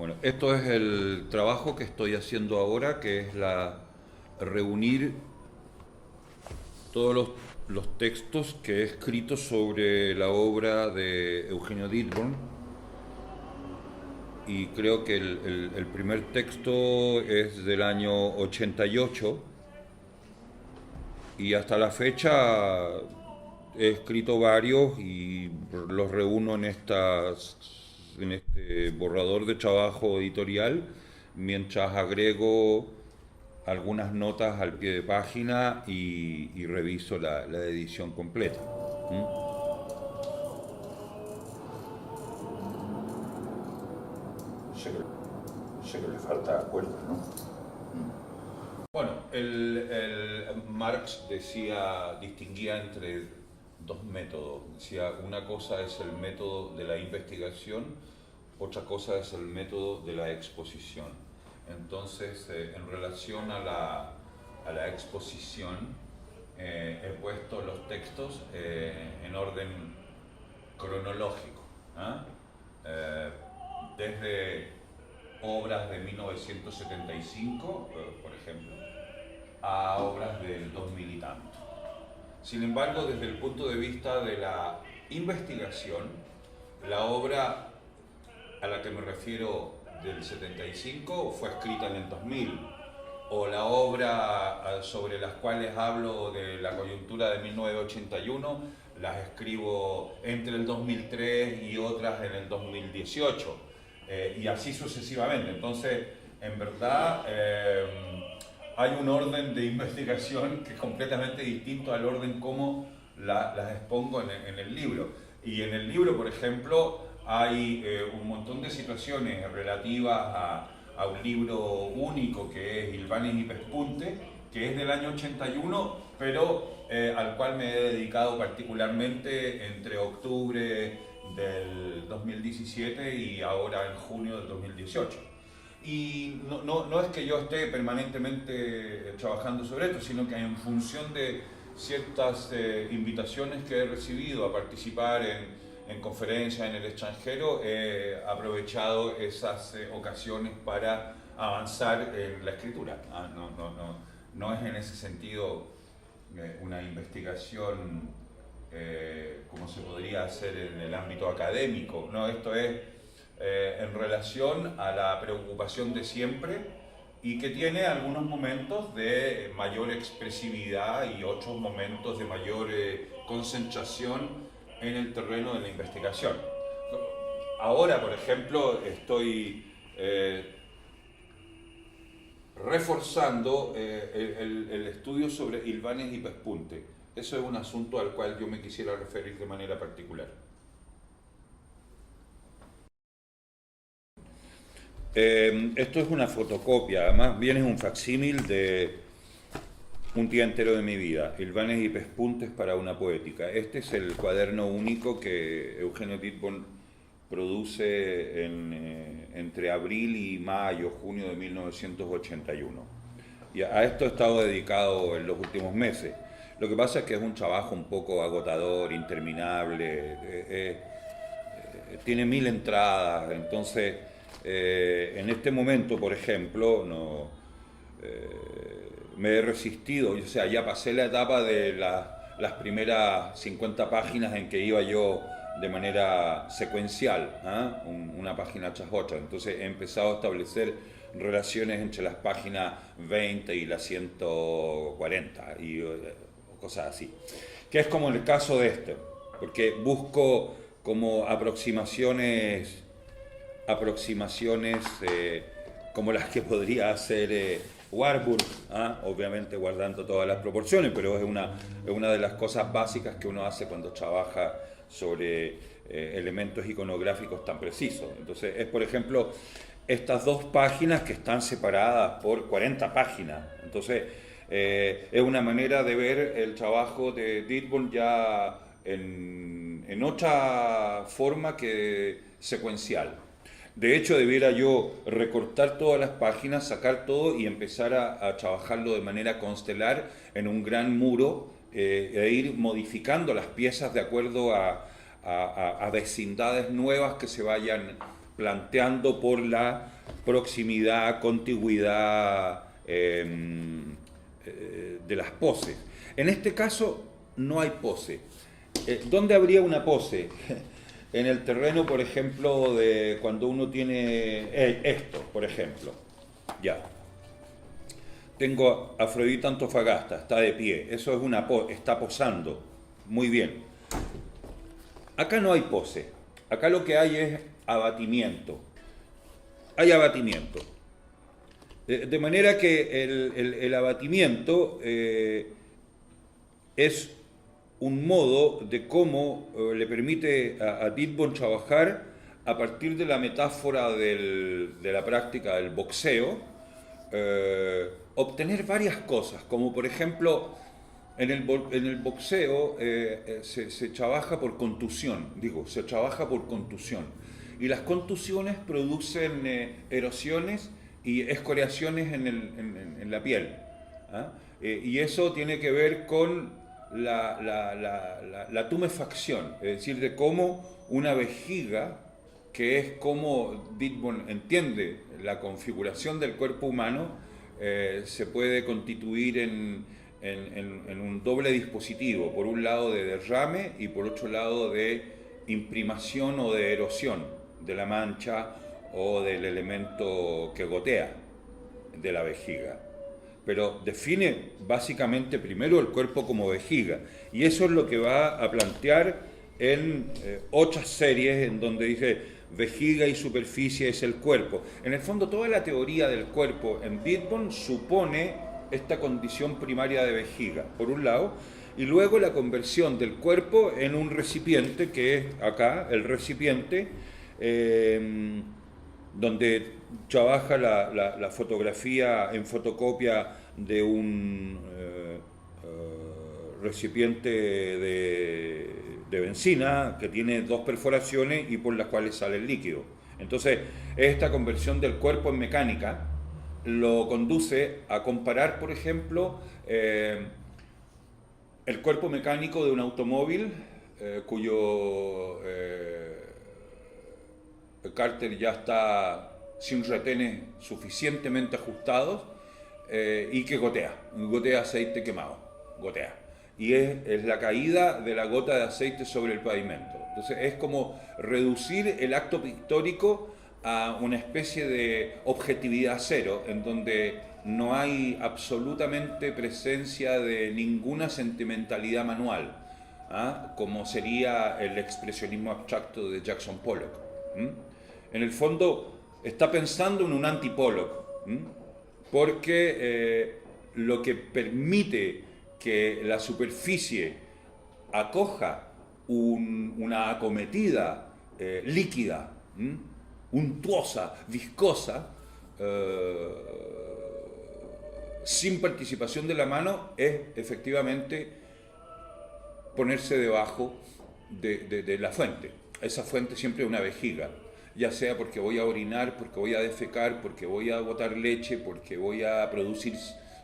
Bueno, esto es el trabajo que estoy haciendo ahora, que es reunir todos los textos que he escrito sobre la obra de Eugenio Dittborn. Y creo que el primer texto es del año 88 y hasta la fecha he escrito varios y los reúno en este borrador de trabajo editorial, mientras agrego algunas notas al pie de página y reviso la edición completa. ¿Mm? Sé que le falta cuerda, ¿no? Bueno, Marx distinguía entre dos métodos. Decía, una cosa es el método de la investigación, otra cosa es el método de la exposición. Entonces, en relación a la exposición, he puesto los textos en orden cronológico, ¿ah? Desde obras de 1975, por ejemplo, a obras del 2000 y tanto. Sin embargo, desde el punto de vista de la investigación, la obra a la que me refiero del 75 fue escrita en el 2000, o la obra sobre las cuales hablo de la coyuntura de 1981 las escribo entre el 2003 y otras en el 2018, y así sucesivamente. Entonces, en verdad, hay un orden de investigación que es completamente distinto al orden como las expongo en el libro. Y en el libro, por ejemplo, hay un montón de situaciones relativas a un libro único que es Ilvanes y Pespunte, que es del año 81, pero al cual me he dedicado particularmente entre octubre del 2017 y ahora en junio del 2018. Y no es que yo esté permanentemente trabajando sobre esto, sino que en función de ciertas invitaciones que he recibido a participar en conferencias en el extranjero, he aprovechado esas ocasiones para avanzar en la escritura. No es en ese sentido una investigación como se podría hacer en el ámbito académico. No, esto es en relación a la preocupación de siempre y que tiene algunos momentos de mayor expresividad y otros momentos de mayor concentración en el terreno de la investigación. Ahora, por ejemplo, estoy reforzando el estudio sobre Ilvanes y Pespunte. Eso es un asunto al cual yo me quisiera referir de manera particular. Esto es una fotocopia, además bien es un facsímil de un día entero de mi vida, Ilvanes y Pespuntes para una poética. Este es el cuaderno único que Eugenio Dittborn produce entre abril y mayo, junio de 1981. Y a esto he estado dedicado en los últimos meses. Lo que pasa es que es un trabajo un poco agotador, interminable, tiene 1000 entradas, entonces en este momento, por ejemplo, no, me he resistido, o sea, ya pasé la etapa de las primeras 50 páginas en que iba yo de manera secuencial, una página tras otra. Entonces he empezado a establecer relaciones entre las páginas 20 y las 140 y cosas así. Que es como el caso de este, porque busco como aproximaciones como las que podría hacer Warburg, obviamente guardando todas las proporciones, pero es una de las cosas básicas que uno hace cuando trabaja sobre elementos iconográficos tan precisos. Entonces es, por ejemplo, estas dos páginas que están separadas por 40 páginas. Entonces es una manera de ver el trabajo de Dittborn ya en otra forma que secuencial. De hecho, debiera yo recortar todas las páginas, sacar todo y empezar a trabajarlo de manera constelar en un gran muro e ir modificando las piezas de acuerdo a vecindades nuevas que se vayan planteando por la proximidad, contigüidad de las poses. En este caso no hay pose. ¿Dónde habría una pose? En el terreno, por ejemplo, de cuando uno tiene esto, por ejemplo. Ya. Tengo a Afrodita Antofagasta, está de pie. Eso es una pose, está posando. Muy bien. Acá no hay pose. Acá lo que hay es abatimiento. Hay abatimiento. De manera que el abatimiento es un modo de cómo le permite a Didbon trabajar a partir de la metáfora de la práctica del boxeo, obtener varias cosas, como por ejemplo en el boxeo se trabaja por contusión, se trabaja por contusión, y las contusiones producen erosiones y escoriaciones en la piel, ¿ah? Y eso tiene que ver con la tumefacción, es decir, de cómo una vejiga, que es como Didbon entiende la configuración del cuerpo humano, se puede constituir en un doble dispositivo, por un lado de derrame y por otro lado de imprimación o de erosión de la mancha o del elemento que gotea de la vejiga. Pero define básicamente primero el cuerpo como vejiga, y eso es lo que va a plantear en otras series en donde dice vejiga y superficie es el cuerpo. En el fondo toda la teoría del cuerpo en Didbon supone esta condición primaria de vejiga, por un lado, y luego la conversión del cuerpo en un recipiente, que es acá el recipiente, donde trabaja la fotografía en fotocopia de un recipiente de benzina que tiene dos perforaciones y por las cuales sale el líquido. Entonces, esta conversión del cuerpo en mecánica lo conduce a comparar, por ejemplo, el cuerpo mecánico de un automóvil cuyo cárter ya está sin retenes suficientemente ajustados y que gotea aceite quemado, gotea. Y es la caída de la gota de aceite sobre el pavimento. Entonces es como reducir el acto pictórico a una especie de objetividad cero, en donde no hay absolutamente presencia de ninguna sentimentalidad manual, ¿ah? Como sería el expresionismo abstracto de Jackson Pollock. En el fondo está pensando en un anti-Pollock, porque lo que permite que la superficie acoja una acometida líquida, untuosa, viscosa, sin participación de la mano, es efectivamente ponerse debajo de la fuente. Esa fuente siempre es una vejiga, ya sea porque voy a orinar, porque voy a defecar, porque voy a botar leche, porque voy a producir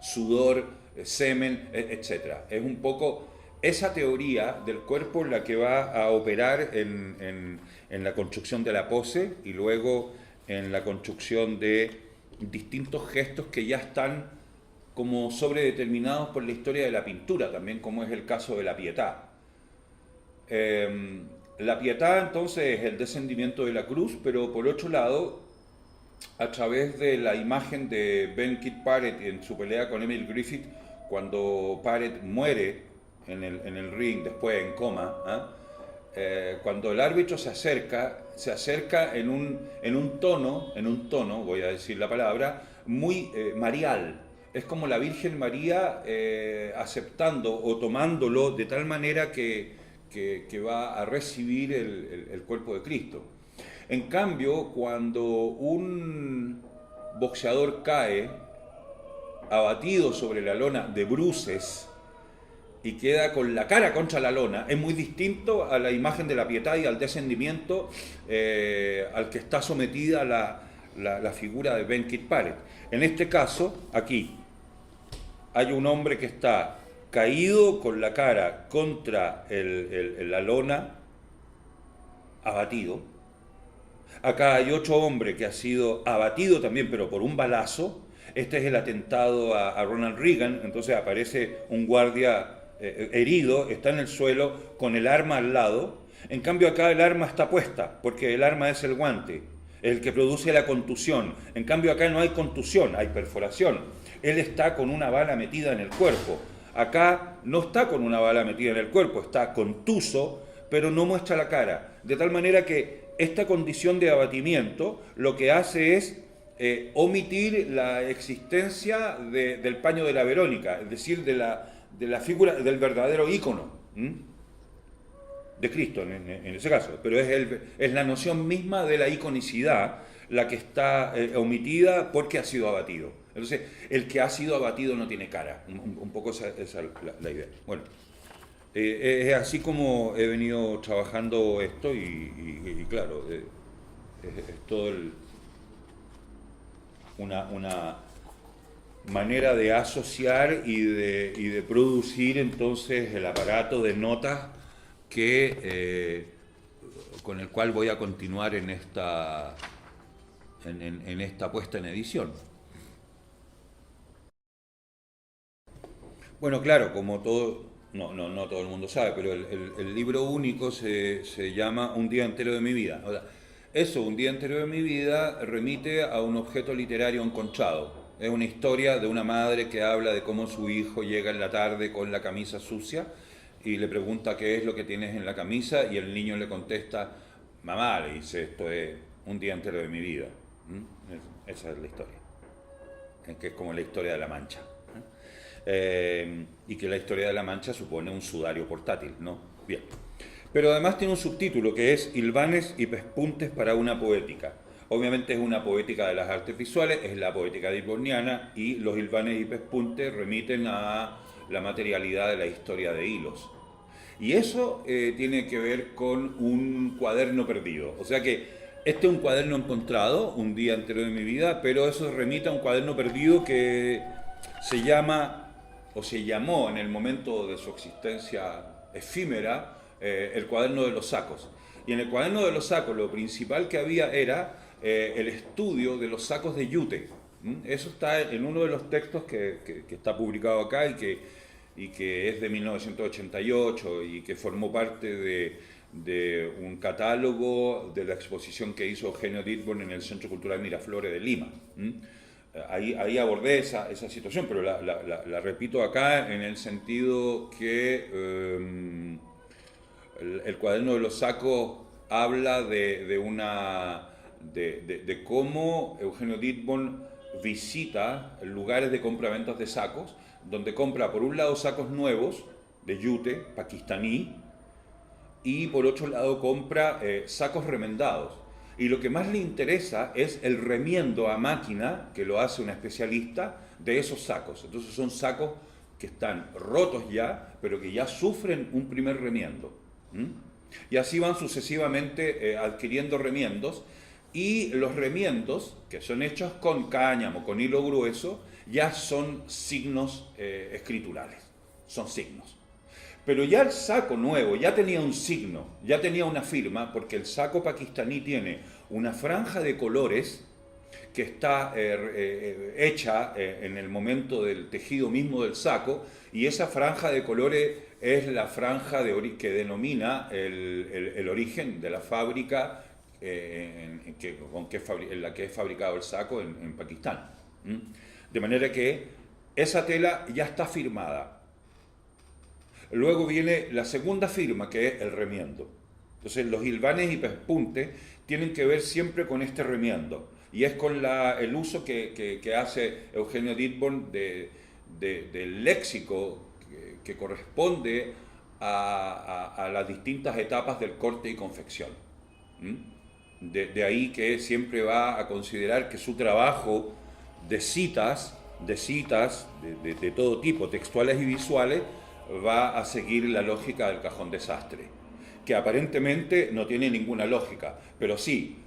sudor, semen, etc. Es un poco esa teoría del cuerpo la que va a operar en la construcción de la pose y luego en la construcción de distintos gestos que ya están como sobredeterminados por la historia de la pintura, también como es el caso de la Pietà. La Pietà entonces es el descendimiento de la cruz, pero por otro lado, a través de la imagen de Ben Kit Barrett en su pelea con Emil Griffith, cuando Barrett muere en el ring, después en coma, cuando el árbitro se acerca en un tono, voy a decir la palabra, muy marial. Es como la Virgen María aceptando o tomándolo de tal manera que va a recibir el cuerpo de Cristo. En cambio, cuando un boxeador cae abatido sobre la lona de bruces y queda con la cara contra la lona, es muy distinto a la imagen de la Pietà y al descendimiento al que está sometida la figura de Ben Kit Barrett. En este caso, aquí, hay un hombre que está caído con la cara contra la lona, abatido, Acá hay otro hombre que ha sido abatido también, pero por un balazo. Este es el atentado a Ronald Reagan, entonces aparece un guardia herido, está en el suelo con el arma al lado. En cambio acá el arma está puesta, porque el arma es el guante, el que produce la contusión. En cambio acá no hay contusión, hay perforación. Él está con una bala metida en el cuerpo. Acá no está con una bala metida en el cuerpo, está contuso, pero no muestra la cara. De tal manera que esta condición de abatimiento lo que hace es omitir la existencia del paño de la Verónica, es decir, de la figura del verdadero ícono de Cristo en ese caso. Pero es la noción misma de la iconicidad la que está omitida porque ha sido abatido. Entonces, el que ha sido abatido no tiene cara. Un poco esa es la idea. Bueno, es así como he venido trabajando esto y claro, es todo una manera de asociar y de producir entonces el aparato de notas con el cual voy a continuar en esta puesta en edición. Bueno, claro, como todo, no todo el mundo sabe, pero el libro único se llama Un día entero de mi vida. O sea, eso, Un día entero de mi vida, remite a un objeto literario encontrado. Es una historia de una madre que habla de cómo su hijo llega en la tarde con la camisa sucia y le pregunta qué es lo que tienes en la camisa y el niño le contesta, mamá, le dice, esto es un día entero de mi vida. Esa es la historia, que es como la historia de La Mancha. Y que la historia de La Mancha supone un sudario portátil, ¿no? Bien. Pero además tiene un subtítulo que es Hilvanes y pespuntes para una poética. Obviamente es una poética de las artes visuales, es la poética diborniana y los hilvanes y pespuntes remiten a la materialidad de la historia de hilos. Y eso tiene que ver con un cuaderno perdido. O sea que este es un cuaderno encontrado, un día entero de mi vida, pero eso remite a un cuaderno perdido que se llama, o se llamó en el momento de su existencia efímera, el cuaderno de los sacos. Y en el cuaderno de los sacos lo principal que había era el estudio de los sacos de yute. Eso está en uno de los textos que está publicado acá y que es de 1988 y que formó parte de un catálogo de la exposición que hizo Eugenio Dittborn en el Centro Cultural Miraflores de Lima. Ahí abordé esa situación, pero la repito acá en el sentido que el cuaderno de los sacos habla de cómo Eugenio Dittborn visita lugares de compraventas de sacos, donde compra por un lado sacos nuevos de yute, pakistaní, y por otro lado compra sacos remendados. Y lo que más le interesa es el remiendo a máquina, que lo hace un especialista, de esos sacos. Entonces son sacos que están rotos ya, pero que ya sufren un primer remiendo. Y así van sucesivamente adquiriendo remiendos, y los remiendos, que son hechos con cáñamo, con hilo grueso, ya son signos escriturales, son signos. Pero ya el saco nuevo ya tenía un signo, ya tenía una firma, porque el saco pakistaní tiene una franja de colores que está hecha en el momento del tejido mismo del saco, y esa franja de colores es la franja que denomina el origen de la fábrica en la que es fabricado el saco en Pakistán. De manera que esa tela ya está firmada. Luego viene la segunda firma, que es el remiendo. Entonces los hilvanes y pespuntes tienen que ver siempre con este remiendo. Y es con el uso que hace Eugenio Dittborn del léxico que corresponde a las distintas etapas del corte y confección. De ahí que siempre va a considerar que su trabajo de citas de todo tipo, textuales y visuales, va a seguir la lógica del cajón desastre, que aparentemente no tiene ninguna lógica, pero sí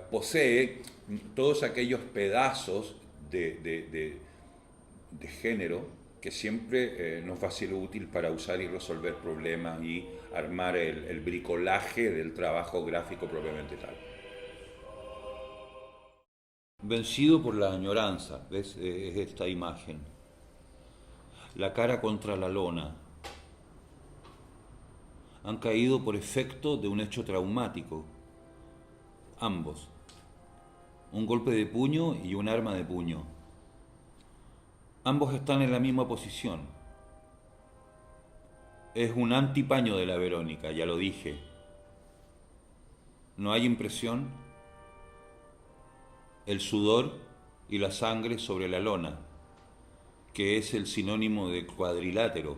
posee todos aquellos pedazos de género que siempre nos va a ser útil para usar y resolver problemas y armar el bricolaje del trabajo gráfico propiamente tal. vencido por la añoranza, ¿ves? Es esta imagen. La cara contra la lona. Han caído por efecto de un hecho traumático. Ambos. Un golpe de puño y un arma de puño. Ambos están en la misma posición. Es un antipaño de la Verónica, ya lo dije. No hay impresión. El sudor y la sangre sobre la lona, que es el sinónimo de cuadrilátero.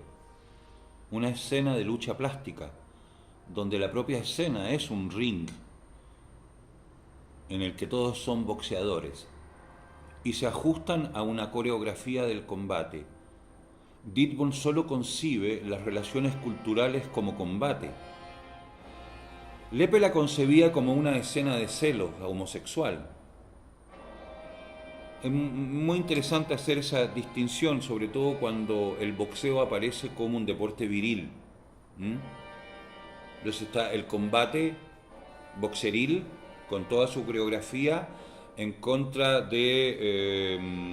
Una escena de lucha plástica, donde la propia escena es un ring en el que todos son boxeadores y se ajustan a una coreografía del combate. Didbon solo concibe las relaciones culturales como combate. Lepe la concebía como una escena de celos homosexual. Es muy interesante hacer esa distinción, sobre todo cuando el boxeo aparece como un deporte viril. Entonces está el combate boxeril con toda su coreografía en contra de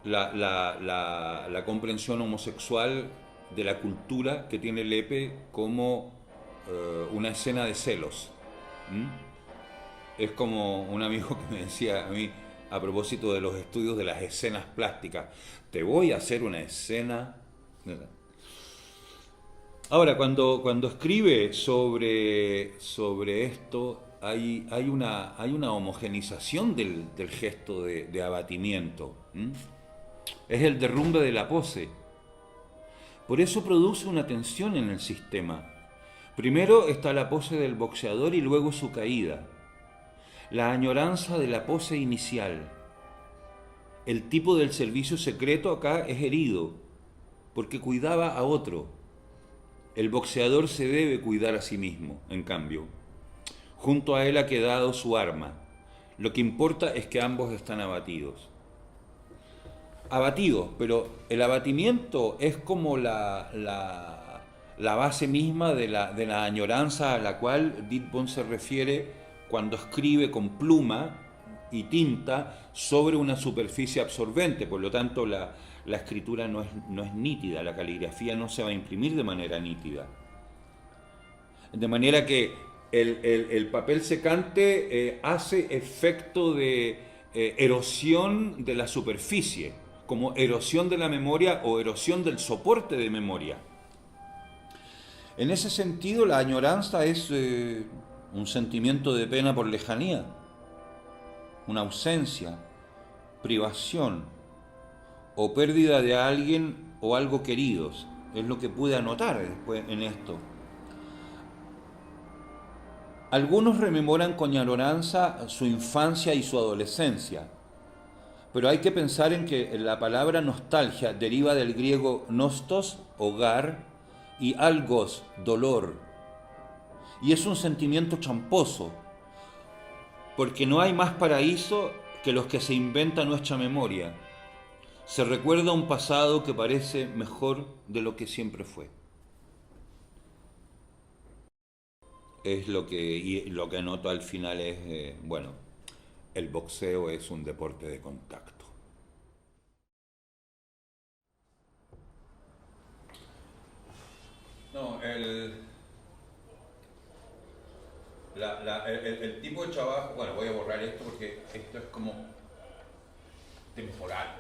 la comprensión homosexual de la cultura que tiene Lepe como una escena de celos. Es como un amigo que me decía a mí, a propósito de los estudios de las escenas plásticas, te voy a hacer una escena. Ahora, cuando escribe sobre esto, hay una homogenización del gesto de abatimiento. Es el derrumbe de la pose. Por eso produce una tensión en el sistema. Primero está la pose del boxeador y luego su caída. La añoranza de la pose inicial. El tipo del servicio secreto acá es herido, porque cuidaba a otro. El boxeador se debe cuidar a sí mismo, en cambio. Junto a él ha quedado su arma. Lo que importa es que ambos están abatidos. Abatidos, pero el abatimiento es como la base misma de la añoranza a la cual Didbon se refiere cuando escribe con pluma y tinta sobre una superficie absorbente. Por lo tanto, la escritura no es nítida, la caligrafía no se va a imprimir de manera nítida. De manera que el papel secante hace efecto de erosión de la superficie, como erosión de la memoria o erosión del soporte de memoria. En ese sentido, la añoranza es un sentimiento de pena por lejanía, una ausencia, privación o pérdida de alguien o algo queridos. Es lo que pude anotar después en esto. Algunos rememoran con añoranza su infancia y su adolescencia, pero hay que pensar en que la palabra nostalgia deriva del griego nostos, hogar, y algos, dolor. Y es un sentimiento tramposo, porque no hay más paraíso que los que se inventa nuestra memoria. Se recuerda un pasado que parece mejor de lo que siempre fue. Es lo que anoto al final es, bueno, el boxeo es un deporte de contacto. No, el tipo de trabajo, bueno, voy a borrar esto porque esto es como temporal.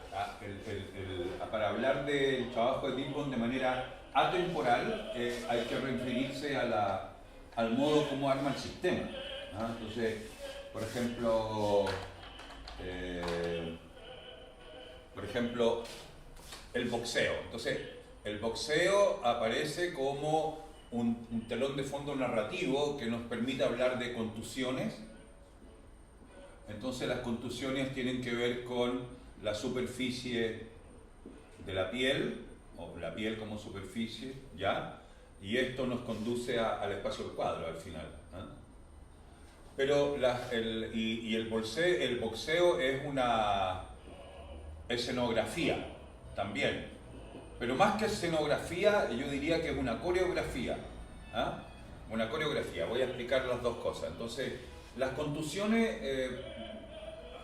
Para hablar del trabajo de Didbon de manera atemporal, hay que referirse al modo como arma el sistema. Entonces, por ejemplo, el boxeo. Entonces, el boxeo aparece como un telón de fondo narrativo que nos permite hablar de contusiones. Entonces, las contusiones tienen que ver con la superficie de la piel, o la piel como superficie, ¿ya? Y esto nos conduce al espacio del cuadro al final. Pero el boxeo es una escenografía también. Pero más que escenografía, yo diría que es una coreografía. Una coreografía. Voy a explicar las dos cosas. Entonces, las contusiones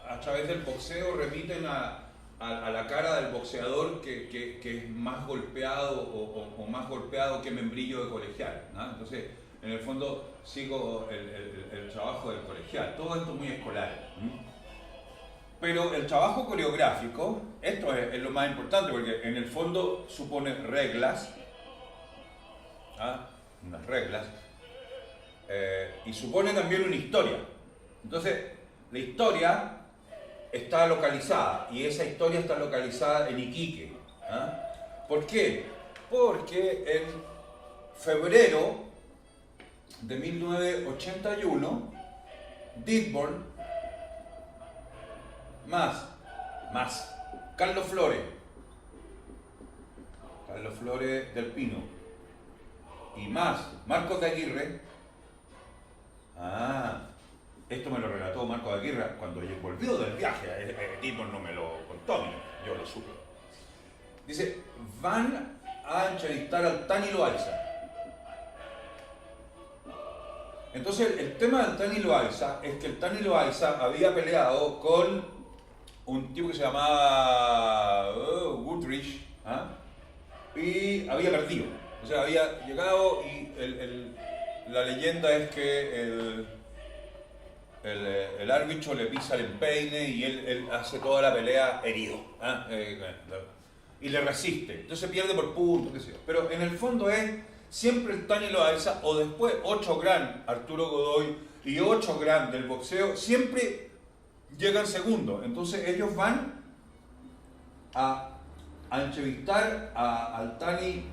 a través del boxeo remiten a la cara del boxeador que es más golpeado o más golpeado que membrillo de colegial, ¿no? Entonces, en el fondo, sigo el trabajo del colegial. Todo esto muy escolar. Pero el trabajo coreográfico, esto es lo más importante, porque en el fondo supone reglas, unas reglas, y supone también una historia. Entonces, la historia está localizada, y esa historia está localizada en Iquique. ¿Por qué? Porque en febrero de 1981, Dearborn más Carlos Flores del Pino y más Marcos de Aguirre. Esto me lo relató Marcos de Aguirre cuando volvió del viaje. Dearborn no me lo contó, yo lo supe. Dice, van a entrevistar al Tani Loaiza. Entonces, el tema del Tani Loaiza es que el Tani Loaiza había peleado con un tipo que se llamaba Goodrich, y había perdido. O sea, había llegado y la leyenda es que el árbitro le pisa el empeine y él hace toda la pelea herido. Y le resiste. Entonces pierde por puntos, qué sé yo. Pero en el fondo es siempre el Tani Loaiza, o después otro gran Arturo Godoy y otro gran del boxeo, siempre llegan segundo. Entonces ellos van a entrevistar al Tani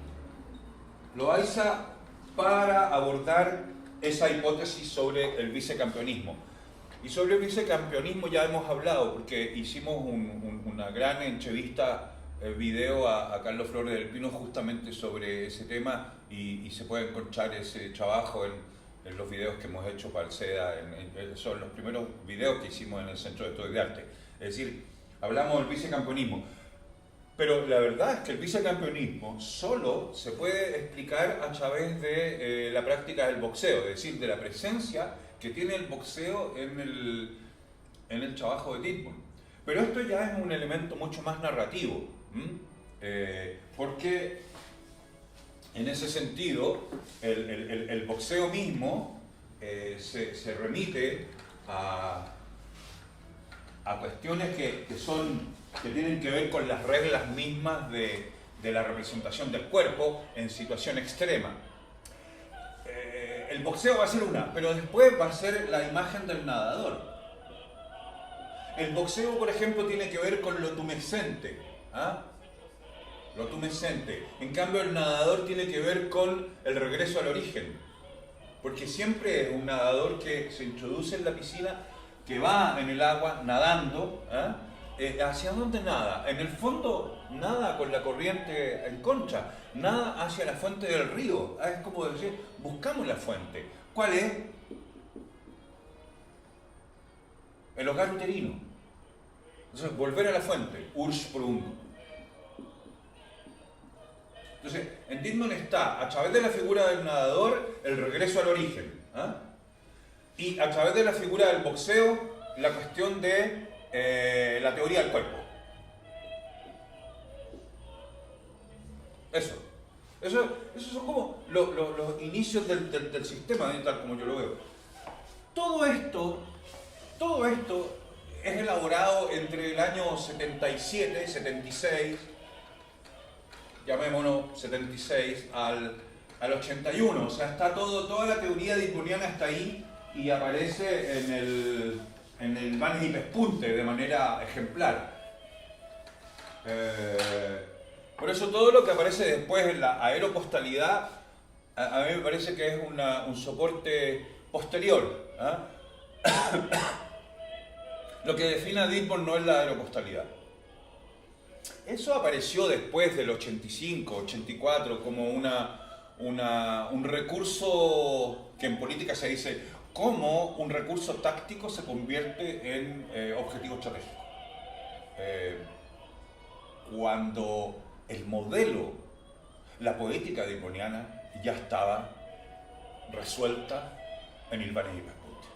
Loaiza para abordar esa hipótesis sobre el vicecampeonismo. Y sobre el vicecampeonismo ya hemos hablado, porque hicimos una gran entrevista, video a Carlos Flores del Pino justamente sobre ese tema, y se puede encontrar ese trabajo en los videos que hemos hecho para el SEDA, son los primeros videos que hicimos en el Centro de Estudios de Arte. Es decir, hablamos del vicecampeonismo. Pero la verdad es que el vicecampeonismo solo se puede explicar a través de la práctica del boxeo, es decir, de la presencia que tiene el boxeo en el trabajo de Dearborn. Pero esto ya es un elemento mucho más narrativo, porque en ese sentido el boxeo mismo se remite a cuestiones que tienen que ver con las reglas mismas de la representación del cuerpo en situación extrema. El boxeo va a ser una, pero después va a ser la imagen del nadador. El boxeo, por ejemplo, tiene que ver con lo tumescente. Lo tumescente. En cambio, el nadador tiene que ver con el regreso al origen. Porque siempre es un nadador que se introduce en la piscina, que va en el agua nadando. ¿Hacia dónde nada? En el fondo, nada con la corriente en contra, nada hacia la fuente del río. Es como decir, buscamos la fuente. ¿Cuál es? El hogar uterino. Entonces, volver a la fuente, Ursprung. Entonces, en Dearborn está, a través de la figura del nadador, el regreso al origen. Y a través de la figura del boxeo, la cuestión de la teoría del cuerpo. Esos son como los inicios del sistema, tal como yo lo veo. Todo esto es elaborado entre el año 77, 76, llamémonos 76, al 81. O sea, está toda la teoría dearborniana está ahí y aparece en el Vanes y Pespunte de manera ejemplar. Por eso todo lo que aparece después en la aeropostalidad, a mí me parece que es un soporte posterior. Lo que define a Dearborn no es la aeropostalidad. Eso apareció después del 85, 84 como un recurso que en política se dice cómo un recurso táctico se convierte en objetivo estratégico. Cuando el modelo, la poética dearborniana ya estaba resuelta en el Vanes y Pespunte.